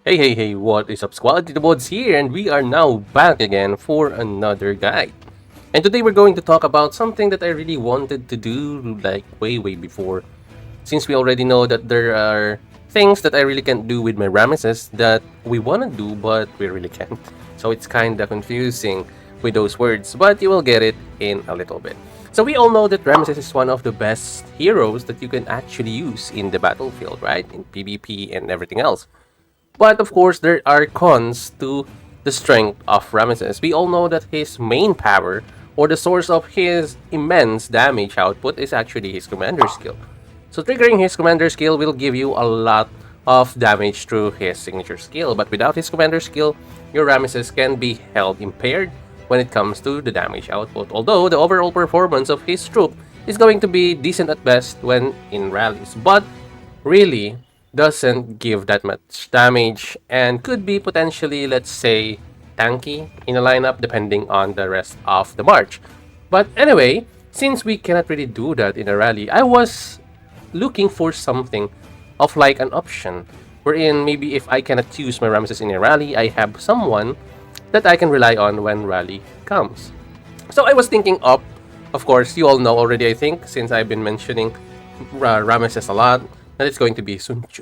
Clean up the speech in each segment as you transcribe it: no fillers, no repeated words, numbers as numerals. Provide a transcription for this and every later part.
Hey, what is up, squad? TITOBODS here, and we are now back again for another guide. And today we're going to talk about something that I really wanted to do like way before. Since we already know that there are things that I really can't do with my Ramesses that we want to do, but we really can't. So it's kinda confusing with those words, but you will get it in a little bit. So we all know that Ramesses is one of the best heroes that you can actually use in the battlefield, right? In PvP and everything else. But of course, there are cons to the strength of Ramesses. We all know that his main power, or the source of his immense damage output, is actually his commander skill. So triggering his commander skill will give you a lot of damage through his signature skill, but without his commander skill, your Ramesses can be held impaired when it comes to the damage output. Although the overall performance of his troop is going to be decent at best when in rallies, but really doesn't give that much damage and could be potentially, let's say, tanky in a lineup depending on the rest of the march. But anyway, since we cannot really do that in a rally, I was looking for something of like an option wherein maybe if I cannot use my Ramesses in a rally, I have someone that I can rely on when rally comes. So I was thinking of course, you all know already, I think, since I've been mentioning Ramesses a lot, that it's going to be Sun Tzu.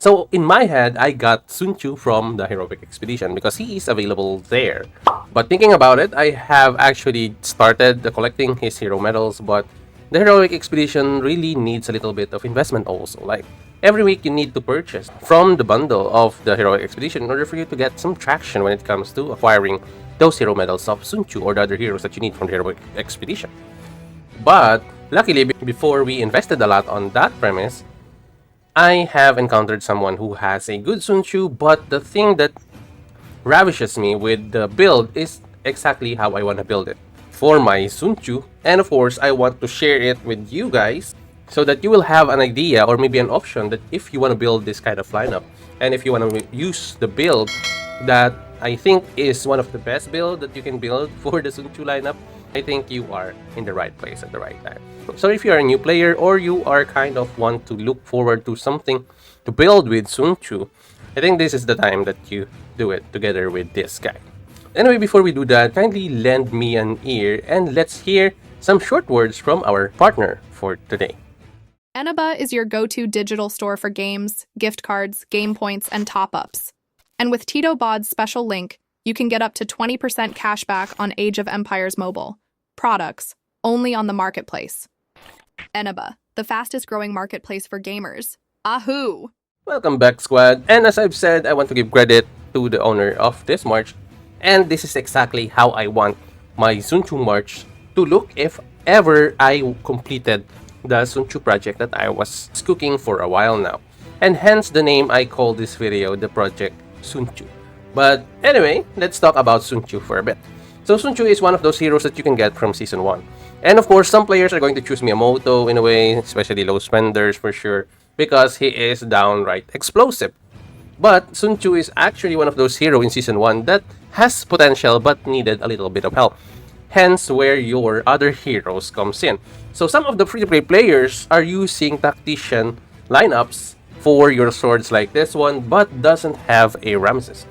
So in my head, I got Sun Tzu from the Heroic Expedition because he is available there. But thinking about it, I have actually started collecting his hero medals, but the Heroic Expedition really needs a little bit of investment also. Like, every week you need to purchase from the bundle of the Heroic Expedition in order for you to get some traction when it comes to acquiring those hero medals of Sun Tzu or the other heroes that you need from the Heroic Expedition. But luckily, before we invested a lot on that premise, I have encountered someone who has a good Sun Tzu, but the thing that ravishes me with the build is exactly how I want to build it for my Sun Tzu. And of course, I want to share it with you guys so that you will have an idea or maybe an option that if you want to build this kind of lineup and if you want to use the build that I think is one of the best build that you can build for the Sun Tzu lineup, I think you are in the right place at the right time. So if you are a new player or you are kind of want to look forward to something to build with Sun Tzu, I think this is the time that you do it together with this guy. Anyway, before we do that, kindly lend me an ear and let's hear some short words from our partner for today. Eniba is your go-to digital store for games, gift cards, game points, and top-ups. And with TITOBOD's special link, you can get up to 20% cash back on Age of Empires mobile products, only on the marketplace. Eniba, the fastest-growing marketplace for gamers. Ahoo! Welcome back, squad. And as I've said, I want to give credit to the owner of this march. And this is exactly how I want my Sun Tzu march to look if ever I completed the Sun Tzu project that I was cooking for a while now. And hence the name I call this video the Project Sun Tzu. But anyway, let's talk about Sun Tzu for a bit. So Sun Tzu is one of those heroes that you can get from Season 1. And of course, some players are going to choose Miyamoto in a way, especially low spenders for sure, because he is downright explosive. But Sun Tzu is actually one of those heroes in Season 1 that has potential but needed a little bit of help. Hence where your other heroes comes in. So some of the free-to-play players are using tactician lineups for your swords like this one, but doesn't have a Ramesses.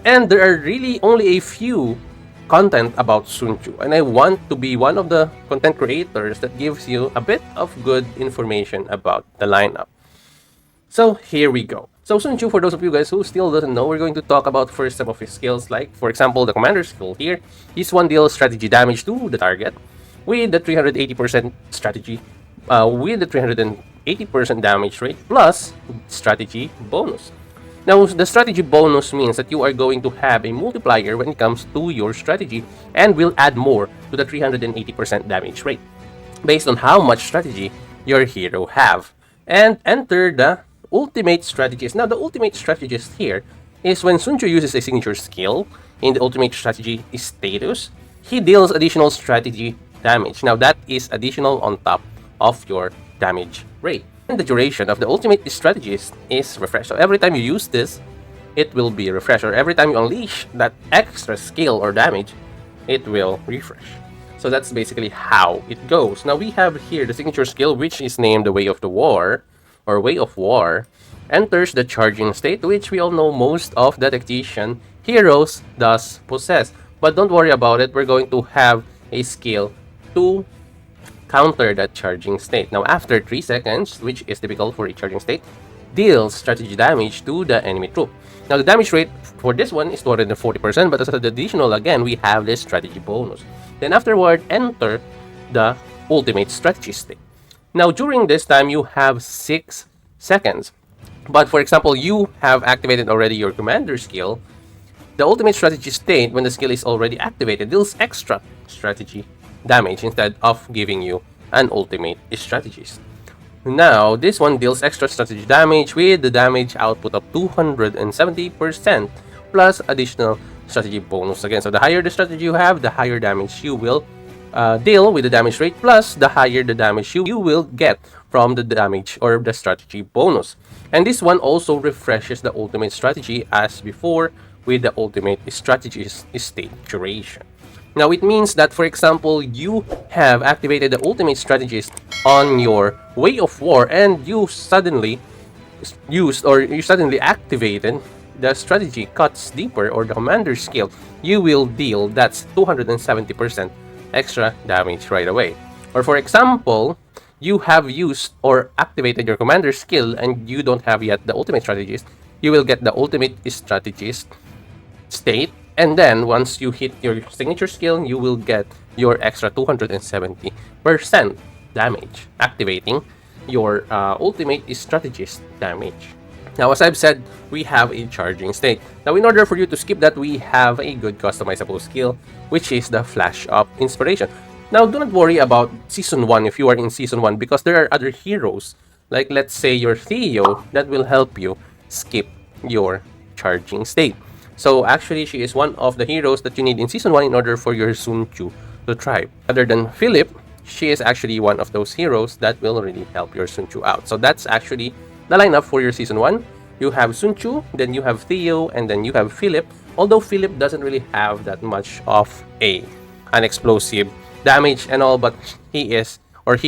And there are really only a few content about Sun Tzu, and I want to be one of the content creators that gives you a bit of good information about the lineup. So here we go. So Sun Tzu, for those of you guys who still doesn't know, we're going to talk about first some of his skills, like for example the commander skill here. He's one deal strategy damage to the target with the 380% strategy, with the 380% damage rate plus strategy bonus. Now, the strategy bonus means that you are going to have a multiplier when it comes to your strategy and will add more to the 380% damage rate based on how much strategy your hero have. And enter the ultimate strategist. Now, the ultimate strategist here is when Sun Tzu uses a signature skill in the ultimate strategy status, he deals additional strategy damage. Now, that is additional on top of your damage rate. And the duration of the ultimate strategist is refresh. So every time you use this, it will be refresh. Or every time you unleash that extra skill or damage, it will refresh. So that's basically how it goes. Now we have here the signature skill, which is named the Way of the War, or Way of War. enters the charging state, which we all know most of the tactician heroes does possess. But don't worry about it, we're going to have a skill to counter that charging state. Now, after 3 seconds, which is typical for a charging state, deals strategy damage to the enemy troop. Now, the damage rate for this one is 240%, but as an additional, again, we have this strategy bonus. Then afterward, enter the ultimate strategy state. Now, during this time, you have 6 seconds. But for example, you have activated already your commander skill. The ultimate strategy state, when the skill is already activated, deals extra strategy damage instead of giving you an ultimate strategist. Now, this one deals extra strategy damage with the damage output of 270% plus additional strategy bonus again. So the higher the strategy you have, the higher damage you will deal with the damage rate, plus the higher the damage you will get from the damage or the strategy bonus. And this one also refreshes the ultimate strategy as before with the ultimate strategy state duration. Now, it means that, for example, you have activated the ultimate strategist on your way of war and you suddenly activated the strategy cuts deeper or the commander skill, you will deal that's 270% extra damage right away. Or for example, you have used or activated your commander skill and you don't have yet the ultimate strategist, you will get the ultimate strategist state, and then once you hit your signature skill, you will get your extra 270% damage, activating your ultimate strategist damage. Now, as I've said, we have a charging state. Now, in order for you to skip that, we have a good customizable skill, which is the Flash of Inspiration. Now, do not worry about Season 1 if you are in Season 1, because there are other heroes, like let's say your Theo, that will help you skip your charging state. So actually, she is one of the heroes that you need in Season 1 in order for your Sun Tzu to thrive. Other than Philip, she is actually one of those heroes that will really help your Sun Tzu out. So that's actually the lineup for your Season 1. You have Sun Tzu, then you have Theo, and then you have Philip. Although Philip doesn't really have that much of an explosive damage and all, but he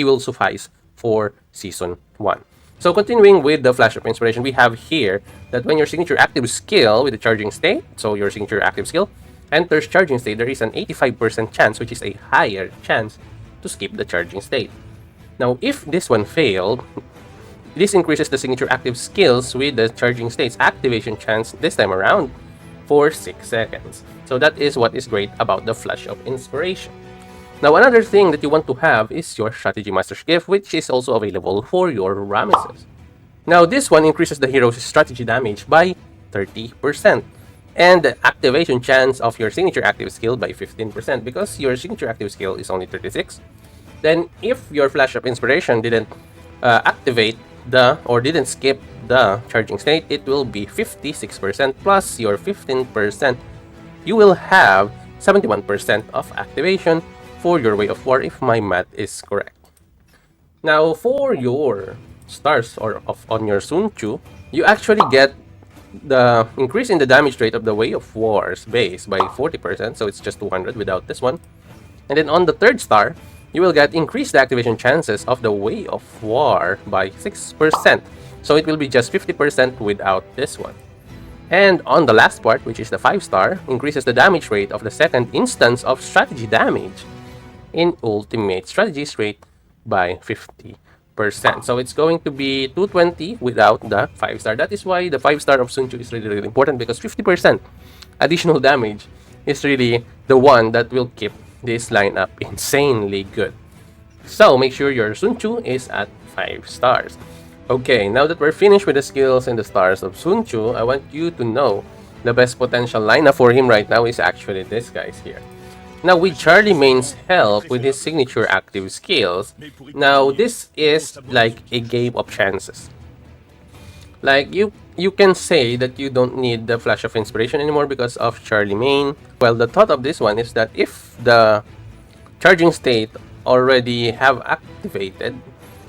will suffice for Season 1. So continuing with the Flash of Inspiration, we have here that when your signature active skill with the charging state, so your signature active skill, enters charging state, there is an 85% chance, which is a higher chance, to skip the charging state. Now, if this one failed, this increases the signature active skills with the charging state's activation chance this time around for 6 seconds. So that is what is great about the Flash of Inspiration. Now, another thing that you want to have is your Strategy Master's Gift, which is also available for your Rameses. Now, this one increases the hero's strategy damage by 30%, and the activation chance of your signature active skill by 15%, because your signature active skill is only 36. Then, if your Flash of Inspiration didn't activate didn't skip the charging state, it will be 56% plus your 15%. You will have 71% of activation for your way of war, if my math is correct. Now, for your stars on your Sun Tzu, you actually get the increase in the damage rate of the way of war's base by 40%, so it's just 200 without this one. And then on the third star, you will get increased activation chances of the way of war by 6%, so it will be just 50% without this one. And on the last part, which is the 5-star, increases the damage rate of the second instance of strategy damage in ultimate strategies rate by 50%. So it's going to be 220 without the 5-star. That is why the 5-star of Sun Tzu is really, really important, because 50% additional damage is really the one that will keep this lineup insanely good. So make sure your Sun Tzu is at 5 stars. Okay, now that we're finished with the skills and the stars of Sun Tzu, I want you to know the best potential lineup for him right now is actually this guys here. Now, with Charlemagne's help with his signature active skills, now this is like a game of chances. Like, you can say that you don't need the Flash of Inspiration anymore because of Charlemagne. Well, the thought of this one is that if the charging state already have activated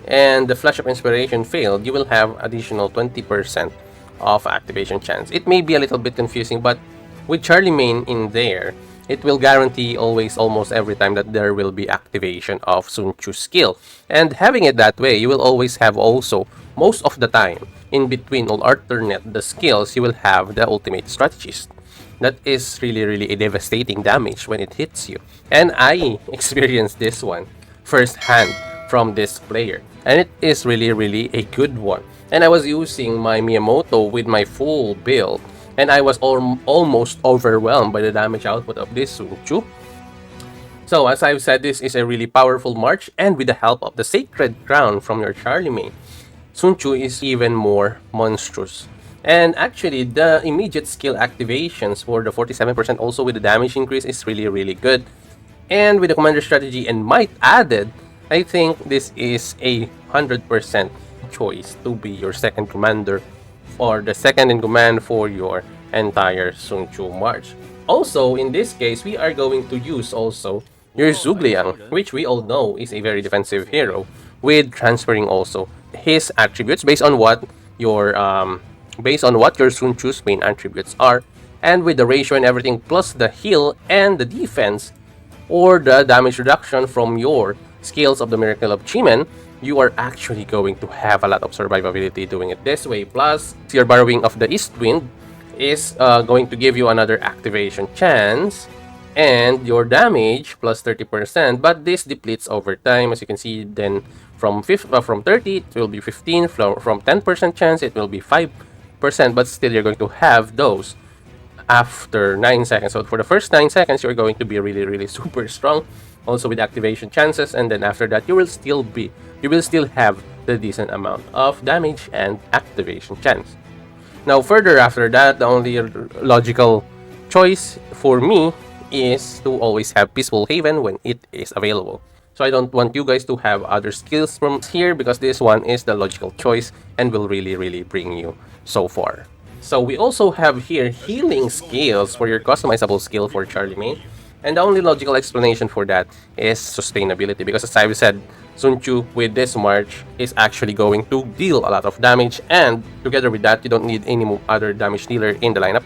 and the Flash of Inspiration failed, you will have additional 20% of activation chance. It may be a little bit confusing, but with Charlemagne in there, it will guarantee always, almost every time, that there will be activation of Sun Tzu skill. And having it that way, you will always have also, most of the time, in between or alternate the skills, you will have the ultimate strategist. That is really a devastating damage when it hits you. And I experienced this one firsthand from this player. And it is really a good one. And I was using my Miyamoto with my full build. And I was almost overwhelmed by the damage output of this Sun Tzu. So as I've said, this is a really powerful march. And with the help of the Sacred Crown from your Charlemagne, Sun Tzu is even more monstrous. And actually, the immediate skill activations for the 47% also with the damage increase is really good. And with the commander strategy and might added, I think this is a 100% choice to be your second commander or the second in command for your entire Sun Tzu march. Also, in this case, we are going to use also your Zhuge Liang, which we all know is a very defensive hero, with transferring also his attributes based on what your Sun Tzu's main attributes are, and with the ratio and everything, plus the heal and the defense or the damage reduction from your skills of the Miracle of Chimen, you are actually going to have a lot of survivability doing it this way. Plus, your Borrowing of the East Wind is going to give you another activation chance, and your damage plus 30%, but this depletes over time. As you can see, then from 30 it will be 15, from 10% chance it will be 5%, but still you're going to have those after 9 seconds. So for the first 9 seconds, you're going to be really super strong, also with activation chances, and then after that you will still have the decent amount of damage and activation chance. Now further after that, the only logical choice for me is to always have Peaceful Haven when it is available. So I don't want you guys to have other skills from here, because this one is the logical choice and will really bring you so far. So we also have here healing skills for your customizable skill for Charlemagne. And the only logical explanation for that is sustainability, because as I've said, Sun Tzu with this march is actually going to deal a lot of damage, and together with that, you don't need any other damage dealer in the lineup.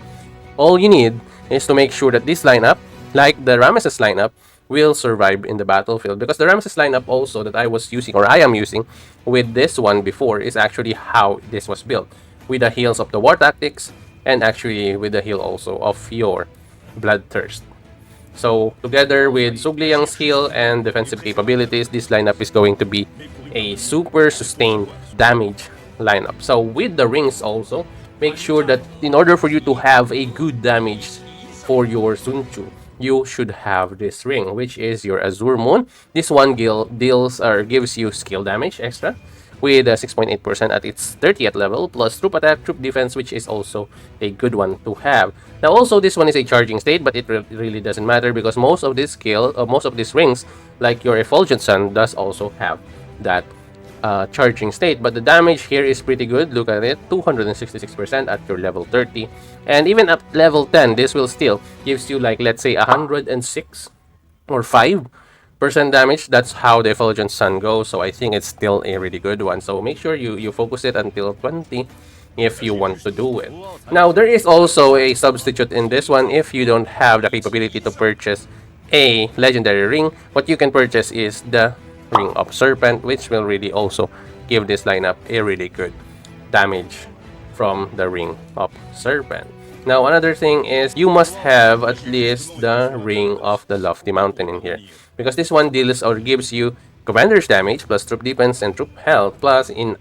All you need is to make sure that this lineup, like the Ramesses lineup, will survive in the battlefield, because the Ramesses lineup also that I was using, or I am using with this one before, is actually how this was built, with the heals of the War Tactics and actually with the heal also of your Bloodthirst. So together with Zhuge Liang's heal and defensive capabilities, this lineup is going to be a super sustained damage lineup. So with the rings also, make sure that in order for you to have a good damage for your Sun Tzu, you should have this ring, which is your Azure Moon. This one gives you skill damage extra with 6.8% at its 30th level, plus troop attack, troop defense, which is also a good one to have. Now also this one is a charging state, but it really doesn't matter, because most of these rings, like your Effulgent Sun, does also have that charging state. But the damage here is pretty good. Look at it, 266% at your level 30, and even at level 10, this will still gives you, like, let's say 106 or 5% damage. That's how the Effulgent Sun goes. So I think it's still a really good one. So make sure you focus it until 20 if you want to do it. Now there is also a substitute in this one. If you don't have the capability to purchase a legendary ring, what you can purchase is the Ring of Serpent, which will really also give this lineup a really good damage from the Ring of Serpent. Now another thing is you must have at least the Ring of the Lofty Mountain in here, because this one deals or gives you commander's damage plus troop defense and troop health, plus in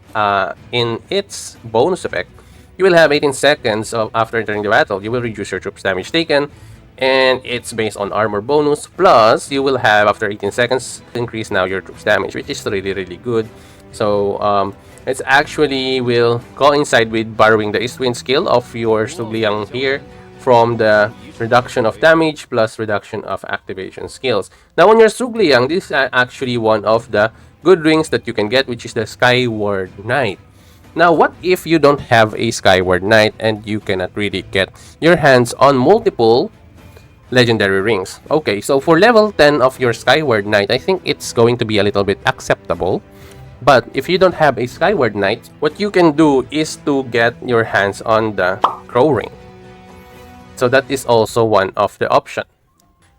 its bonus effect, you will have 18 seconds after entering the battle. You will reduce your troops damage taken, and it's based on armor bonus, plus you will have after 18 seconds increase now your troops damage, which is really good. So it's actually will coincide with Borrowing the East Wind skill of your Zhuge Liang here, from the reduction of damage plus reduction of activation skills. Now on your Zhuge Liang, this is actually one of the good rings that you can get, which is the Skyward Knight. Now what if you don't have a Skyward Knight and you cannot really get your hands on multiple legendary rings? Okay, so for level 10 of your Skyward Knight, I think it's going to be a little bit acceptable. But if you don't have a Skyward Knight, what you can do is to get your hands on the Crow Ring. So that is also one of the options.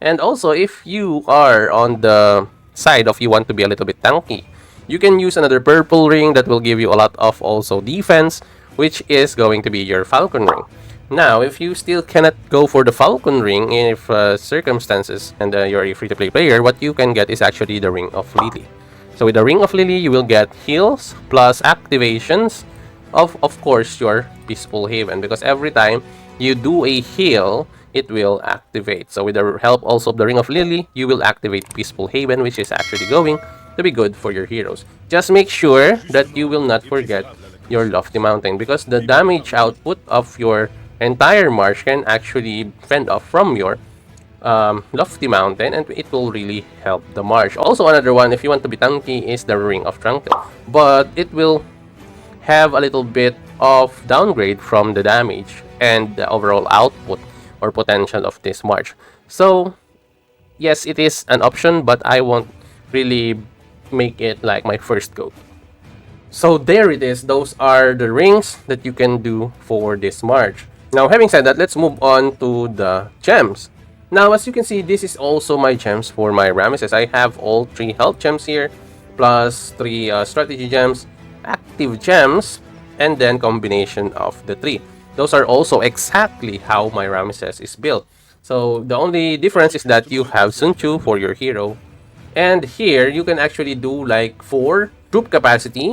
And also, if you are on the side of you want to be a little bit tanky, you can use another purple ring that will give you a lot of also defense, which is going to be your Falcon ring. Now, if you still cannot go for the Falcon ring if circumstances and you're a free-to-play player, what you can get is actually the Ring of Lily. So with the Ring of Lily, you will get heals plus activations of course, your Peaceful Haven, because every time you do a heal, it will activate. So with the help also of the Ring of Lily, you will activate Peaceful Haven, which is actually going to be good for your heroes. Just make sure that you will not forget your Lofty Mountain, because the damage output of your entire march can actually fend off from your Lofty Mountain, and it will really help the march. Also, another one, if you want to be tanky, is the Ring of Tranquil, but it will have a little bit of downgrade from the damage and the overall output or potential of this march. So yes, it is an option, but I won't really make it like my first go. So there it is. Those are the rings that you can do for this march. Now, having said that, let's move on to the gems. Now, as you can see, this is also my gems for my Ramesses. I have all 3 health gems here, plus 3 strategy gems, active gems, and then combination of the 3. Those are also exactly how my Ramesses is built. So the only difference is that you have Sun Tzu for your hero, and here you can actually do like 4 troop capacity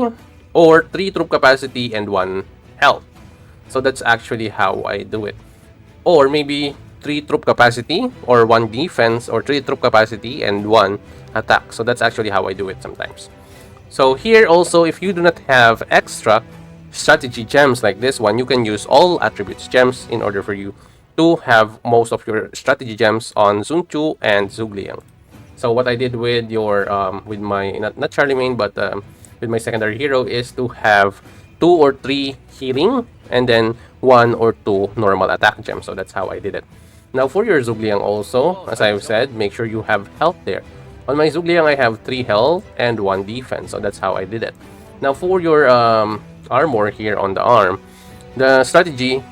or 3 troop capacity and 1 health. So that's actually how I do it. Or maybe 3 troop capacity or 1 defense, or 3 troop capacity and 1 attack. So that's actually how I do it sometimes. So here also, if you do not have extra strategy gems like this one, you can use all attributes gems in order for you to have most of your strategy gems on Sun Tzu and Zhuge Liang. So what I did with your with my not Charlemagne, but with my secondary hero is to have 2 or 3 healing and then 1 or 2 normal attack gems. So that's how I did it. Now for your Zhuge Liang also, as I've said, make sure you have health there. On my Zhuge Liang, I have 3 health and 1 defense. So that's how I did it. Now for your armor here on the arm, the strategy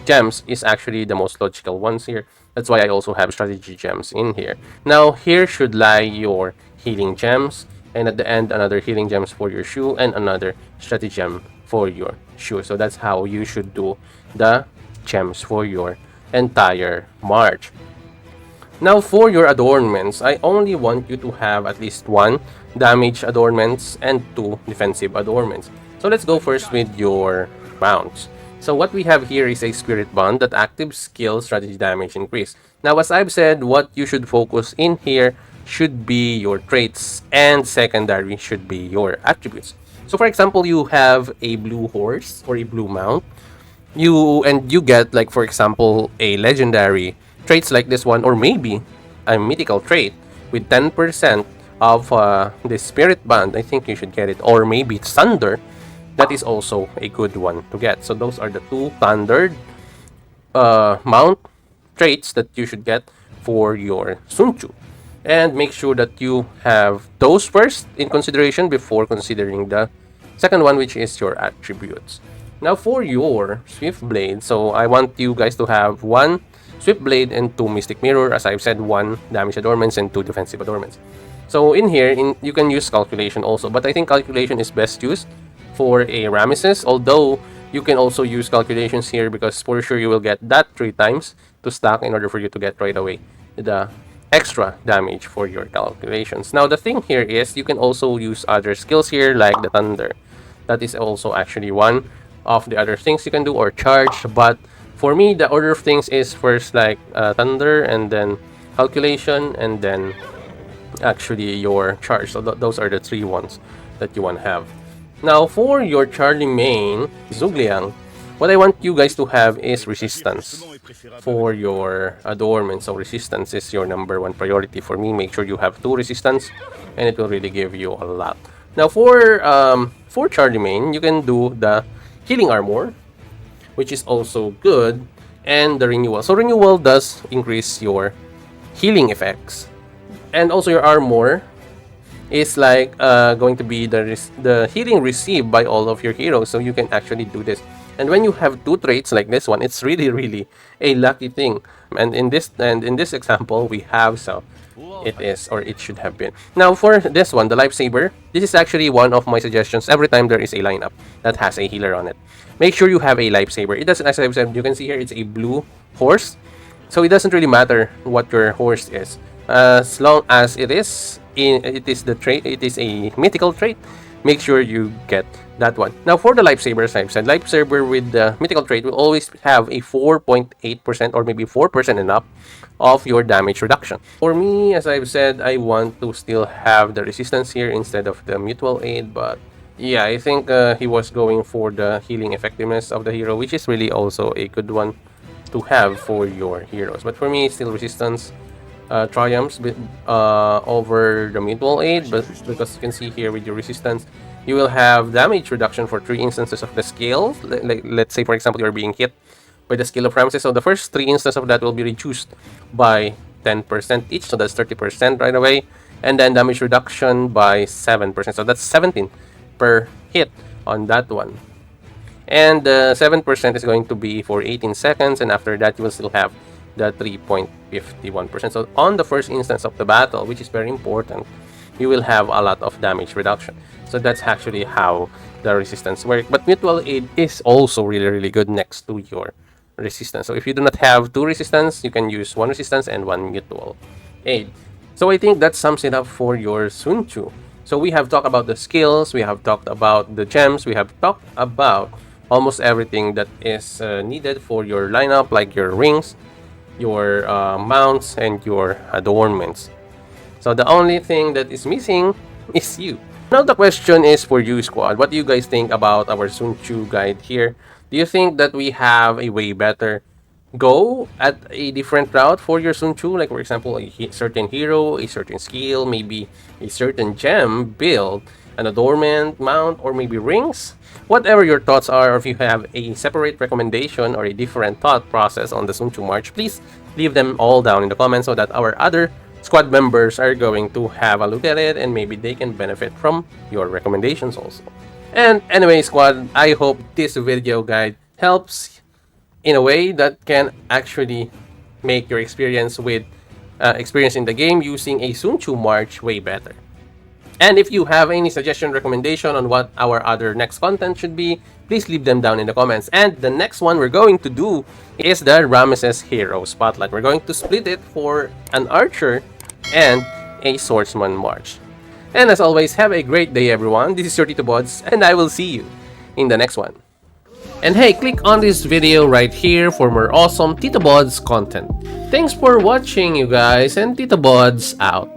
gems is actually the most logical ones here. That's why I also have strategy gems in here. Now here should lie your healing gems, and at the end another healing gems for your shoe and another strategy gem for your shoe. So that's how you should do the gems for your entire march. Now for your adornments, I only want you to have at least 1 damage adornments and 2 defensive adornments. So let's go first with your mounts. So what we have here is a spirit bond that active skill strategy damage increase. Now as I've said, what you should focus in here should be your traits, and secondary should be your attributes. So for example, you have a blue horse or a blue mount, you get, like, for example, a legendary traits like this one, or maybe a mythical trait with 10% of the spirit band. I think you should get it. Or maybe thunder. That is also a good one to get. So those are the 2 standard mount traits that you should get for your Sun Tzu. And make sure that you have those first in consideration before considering the second one, which is your attributes. Now for your Swift Blade, so I want you guys to have 1 Swift Blade and 2 Mystic Mirror. As I've said, 1 damage adornments and 2 defensive adornments. So in here, you can use calculation also, but I think calculation is best used for a Ramesses, although you can also use calculations here because for sure you will get that 3 times to stack in order for you to get right away the extra damage for your calculations. Now the thing here is you can also use other skills here like the thunder. That is also actually one of the other things you can do, or charge, but for me the order of things is first like thunder and then calculation and then actually your charge. So those are the 3 ones that you want to have. Now for your Charlemagne Zhuge Liang, what I want you guys to have is resistance for your adornment. So resistance is your number 1 priority for me. Make sure you have 2 resistance and it will really give you a lot. Now for Charlemagne, you can do the healing armor, which is also good, and the renewal. So renewal does increase your healing effects, and also your armor is like going to be the healing received by all of your heroes. So you can actually do this. And when you have two traits like this one, it's really, really a lucky thing. And in this example, we have, so it is, or it should have been. Now for this one, the Lifesaver, this is actually one of my suggestions every time there is a lineup that has a healer on it. Make sure you have a Lifesaver. It doesn't, as I've said, you can see here, it's a blue horse. So it doesn't really matter what your horse is. As long as it is the trait, it is a mythical trait, make sure you get that one. Now for the Lifesavers, I've said Lifesaver with the mythical trait will always have a 4.8% or maybe 4% and up of your damage reduction. For me, as I've said, I want to still have the resistance here instead of the mutual aid, but yeah, I think he was going for the healing effectiveness of the hero, which is really also a good one to have for your heroes. But for me, still resistance triumphs over the mutual aid, but because you can see here with your resistance, you will have damage reduction for 3 instances of the scale. Let's say, for example, you're being hit by the scale of Ramses, so the first 3 instances of that will be reduced by 10% each, so that's 30% right away, and then damage reduction by 7%, so that's 17 per hit on that one. And 7% is going to be for 18 seconds, and after that you will still have the 3.51%. So on the first instance of the battle, which is very important, you will have a lot of damage reduction. So that's actually how the resistance works. But mutual aid is also really, really good next to your resistance. So if you do not have 2 resistance, you can use 1 resistance and 1 mutual aid. So I think that sums it up for your Sun Tzu. So we have talked about the skills, we have talked about the gems, we have talked about almost everything that is needed for your lineup, like your rings, your mounts, and your adornments. So the only thing that is missing is you. Now the question is for you, squad. What do you guys think about our Sun Tzu guide here? Do you think that we have a way better go at a different route for your Sun Tzu? Like, for example, a certain hero, a certain skill, maybe a certain gem build, an adornment, mount, or maybe rings? Whatever your thoughts are, or if you have a separate recommendation or a different thought process on the Sun Tzu March, please leave them all down in the comments so that our other squad members are going to have a look at it and maybe they can benefit from your recommendations also. And anyway, squad, I hope this video guide helps in a way that can actually make your experience with experience in the game using a Sun Tzu March way better. And if you have any suggestion, recommendation on what our other next content should be, please leave them down in the comments. And the next one we're going to do is the Ramesses Hero Spotlight. We're going to split it for an archer and a swordsman march. And as always, have a great day everyone. This is your TITOBODS, and I will see you in the next one. And hey, click on this video right here for more awesome TITOBODS content. Thanks for watching, you guys, and TITOBODS out.